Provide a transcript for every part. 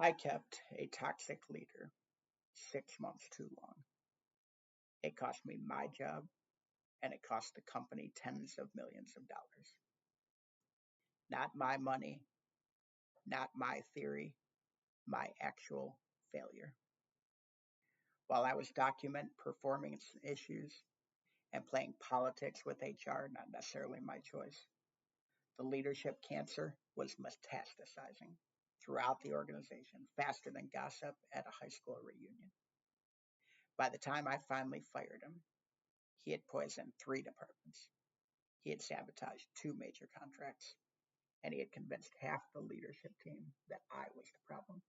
I kept a toxic leader 6 months too long. It cost me my job and it cost the company tens of millions of dollars. Not my money, not my theory, my actual failure. While I was documenting performance issues and playing politics with HR, not necessarily my choice, the leadership cancer was metastasizing throughout the organization faster than gossip at a high school reunion. By the time I finally fired him, he had poisoned 3 departments. He had sabotaged 2 major contracts, and he had convinced half the leadership team that I was the problem.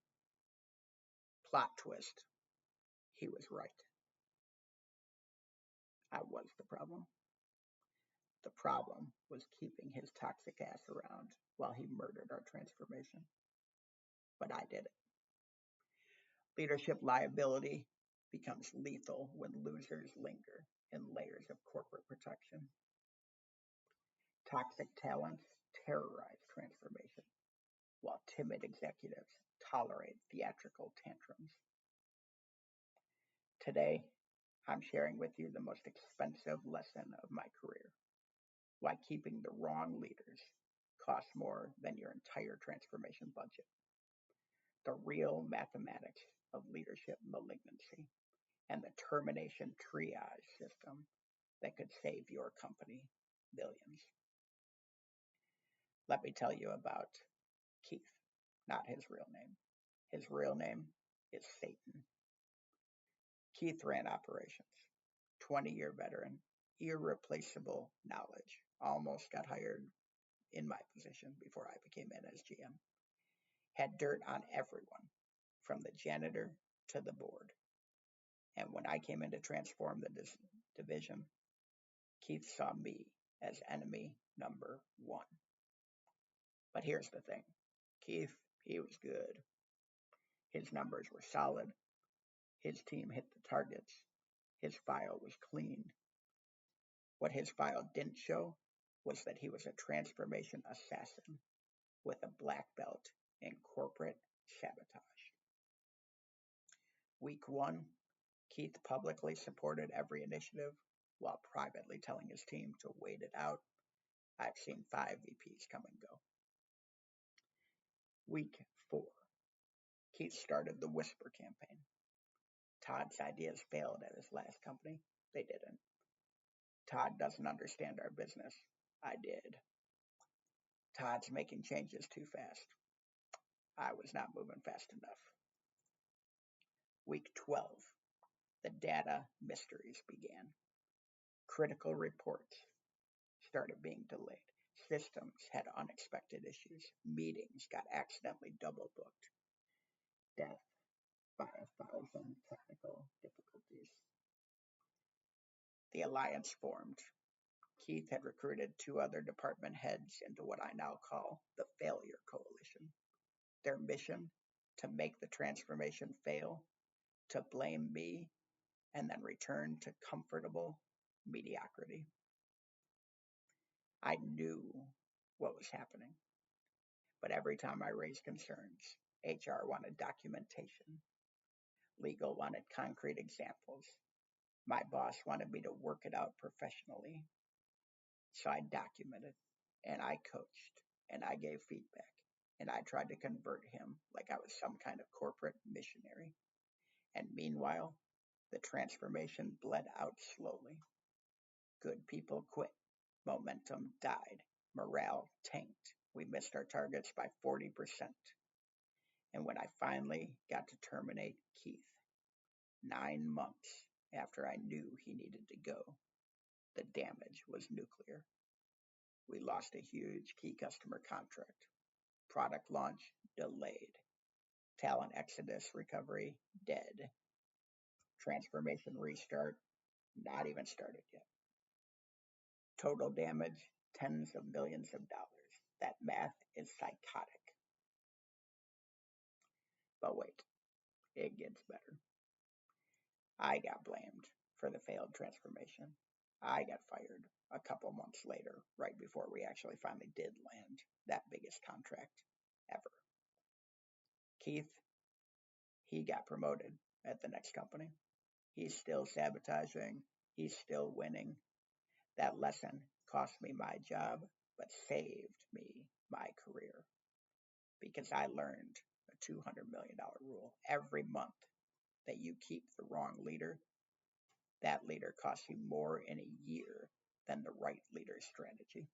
Plot twist, he was right. I was the problem. The problem was keeping his toxic ass around while he murdered our transformation. But I did it. Leadership liability becomes lethal when losers linger in layers of corporate protection. Toxic talents terrorize transformation, while timid executives tolerate theatrical tantrums. Today, I'm sharing with you the most expensive lesson of my career: why keeping the wrong leaders costs more than your entire transformation budget. The real mathematics of leadership malignancy and the termination triage system that could save your company billions. Let me tell you about Keith, not his real name. His real name is Satan. Keith ran operations, 20-year veteran, irreplaceable knowledge. Almost got hired in my position before I became in as GM. Had dirt on everyone, from the janitor to the board. And when I came in to transform the division, Keith saw me as enemy number one. But here's the thing: Keith, he was good. His numbers were solid. His team hit the targets. His file was clean. What his file didn't show was that he was a transformation assassin with a black belt in corporate sabotage. Week 1, Keith publicly supported every initiative while privately telling his team to wait it out. I've seen 5 VPs come and go. Week 4, Keith started the Whisper campaign. Todd's ideas failed at his last company. They didn't. Todd doesn't understand our business. I did. Todd's making changes too fast. I was not moving fast enough. Week 12, the data mysteries began. Critical reports started being delayed. Systems had unexpected issues. Meetings got accidentally double booked. Death by 1,000 technical difficulties. The alliance formed. Keith had recruited 2 other department heads into what I now call the Failure Coalition. Their mission: to make the transformation fail, to blame me, and then return to comfortable mediocrity. I knew what was happening, but every time I raised concerns, HR wanted documentation, legal wanted concrete examples, my boss wanted me to work it out professionally. So I documented, and I coached, and I gave feedback, and I tried to convert him like I was some kind of corporate missionary. And meanwhile, the transformation bled out slowly. Good people quit. Momentum died. Morale tanked. We missed our targets by 40%. And when I finally got to terminate Keith, 9 months after I knew he needed to go, the damage was nuclear. We lost a huge key customer contract. Product launch delayed. Talent exodus recovery dead. Transformation restart not even started yet. Total damage tens of millions of dollars. That math is psychotic. But wait, it gets better. I got blamed for the failed transformation. I got fired a couple months later, right before we actually finally did land that biggest contract ever. Keith He got promoted at the next company. He's still sabotaging. He's still winning. That lesson cost me my job, but saved me my career because I learned a $200 million rule. Every month that you keep the wrong leader, that leader costs you more in a year than the right leader's strategy.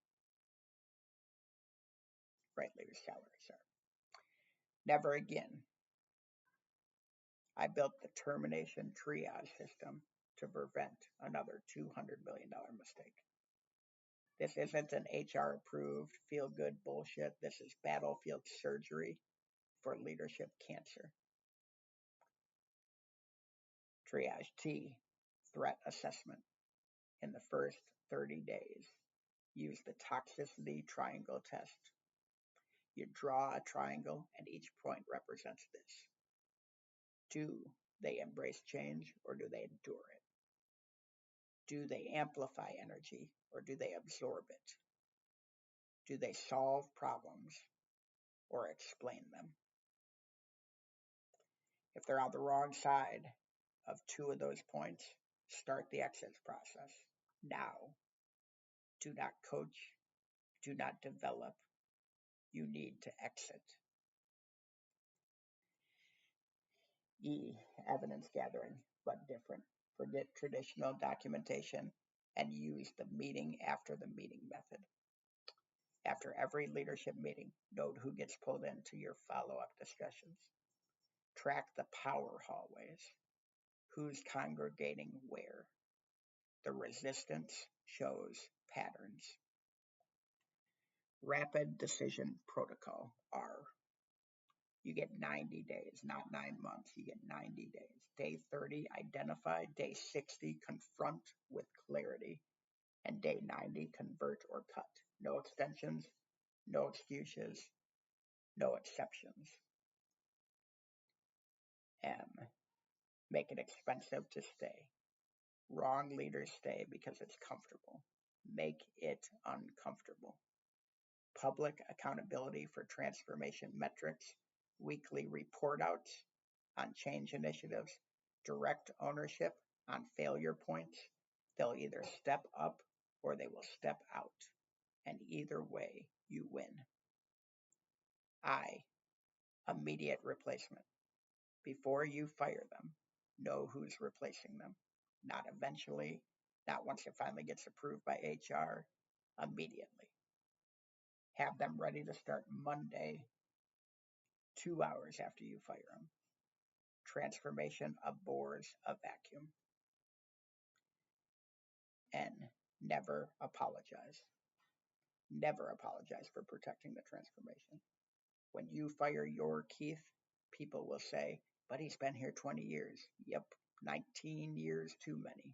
Right leader's salary, sorry. Never again. I built the termination triage system to prevent another $200 million mistake. This isn't an HR approved feel good bullshit. This is battlefield surgery for leadership cancer. Triage T, threat assessment. In the first 30 days, use the Toxicity Triangle test. You draw a triangle and each point represents this. Do they embrace change or do they endure it? Do they amplify energy or do they absorb it? Do they solve problems or explain them? If they're on the wrong side of two of those points, start the exit process now. Do not coach, do not develop. You need to exit. E, evidence gathering, but different. Forget traditional documentation and use the meeting after the meeting method. After every leadership meeting, note who gets pulled into your follow-up discussions. Track the power hallways. Who's congregating where? The resistance shows patterns. Rapid decision protocol, R. You get 90 days, not 9 months. You get 90 days. Day 30, identify. Day 60, confront with clarity. And day 90, convert or cut. No extensions, no excuses, no exceptions. M, make it expensive to stay. Wrong leaders stay because it's comfortable. Make it uncomfortable. Public accountability for transformation metrics, weekly report outs on change initiatives, direct ownership on failure points. They'll either step up or they will step out. And either way, you win. I, immediate replacement. Before you fire them, know who's replacing them. Not eventually, not once it finally gets approved by HR, immediately. Have them ready to start Monday, 2 hours after you fire them. Transformation abhors a vacuum. N, never apologize. Never apologize for protecting the transformation. When you fire your Keith, people will say, but he's been here 20 years. Yep, 19 years too many.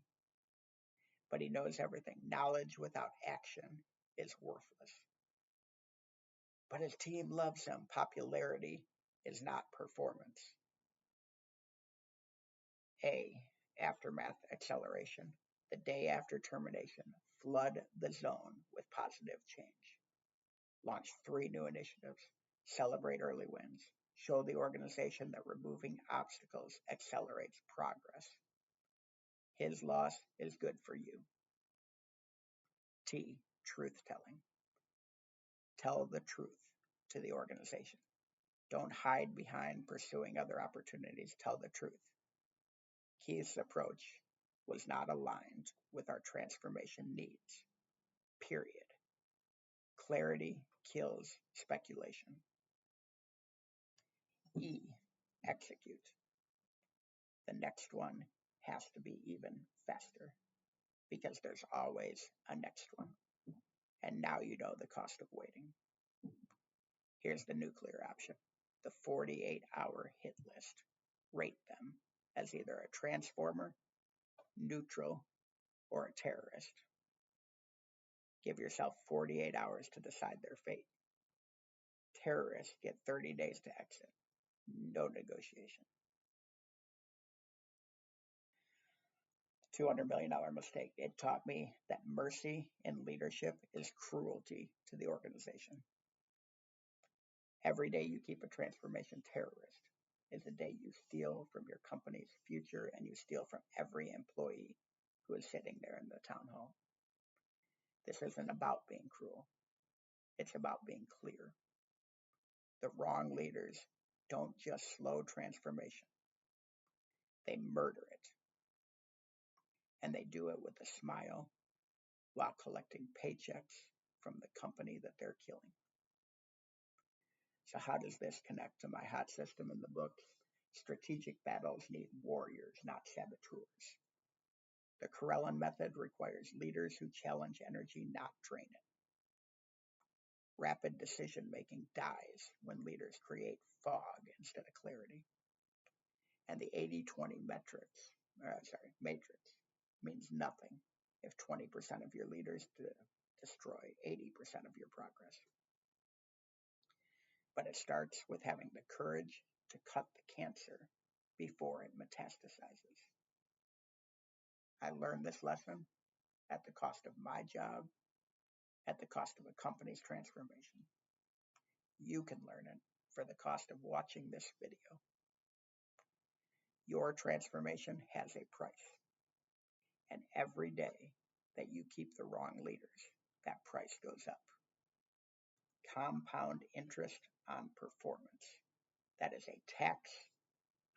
But he knows everything. Knowledge without action is worthless. But his team loves him. Popularity is not performance. A, aftermath acceleration. The day after termination, flood the zone with positive change. Launch 3 new initiatives. Celebrate early wins. Show the organization that removing obstacles accelerates progress. His loss is good for you. T, truth telling. Tell the truth to the organization. Don't hide behind pursuing other opportunities. Tell the truth. Keith's approach was not aligned with our transformation needs. Period. Clarity kills speculation. E, execute. The next one has to be even faster because there's always a next one. And now you know the cost of waiting. Here's the nuclear option, the 48-hour hit list. Rate them as either a transformer, neutral, or a terrorist. Give yourself 48 hours to decide their fate. Terrorists get 30 days to exit. No negotiation. $200 million mistake. It taught me that mercy in leadership is cruelty to the organization. Every day you keep a transformation terrorist. is the day you steal from your company's future and you steal from every employee who is sitting there in the town hall. This isn't about being cruel. It's about being clear. The wrong leaders don't just slow transformation. They murder it. And they do it with a smile while collecting paychecks from the company that they're killing. So how does this connect to my hot system in the book? Strategic battles need warriors, not saboteurs. The Karelin method requires leaders who challenge energy, not drain it. Rapid decision making dies when leaders create fog instead of clarity. And the 80-20 matrix means nothing if 20% of your leaders destroy 80% of your progress. But it starts with having the courage to cut the cancer before it metastasizes. I learned this lesson at the cost of my job, at the cost of a company's transformation. You can learn it for the cost of watching this video. Your transformation has a price. And every day that you keep the wrong leaders, that price goes up. Compound interest on performance. That is a tax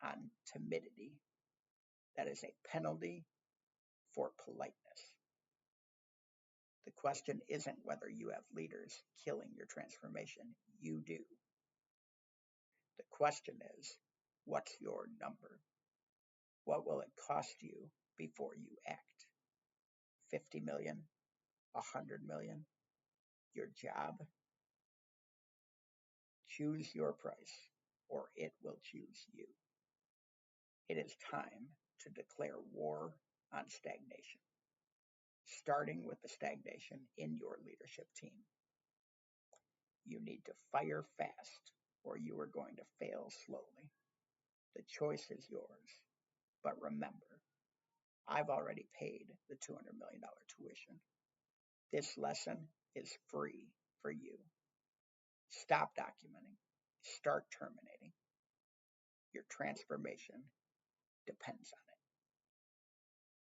on timidity. That is a penalty for politeness. The question isn't whether you have leaders killing your transformation. You do. The question is, what's your number? What will it cost you before you act? 50 million? 100 million? Your job? Choose your price, or it will choose you. It is time to declare war on stagnation, starting with the stagnation in your leadership team. You need to fire fast, or you are going to fail slowly. The choice is yours, but remember, I've already paid the $200 million tuition. This lesson is free for you. Stop documenting. Start terminating. Your transformation depends on it.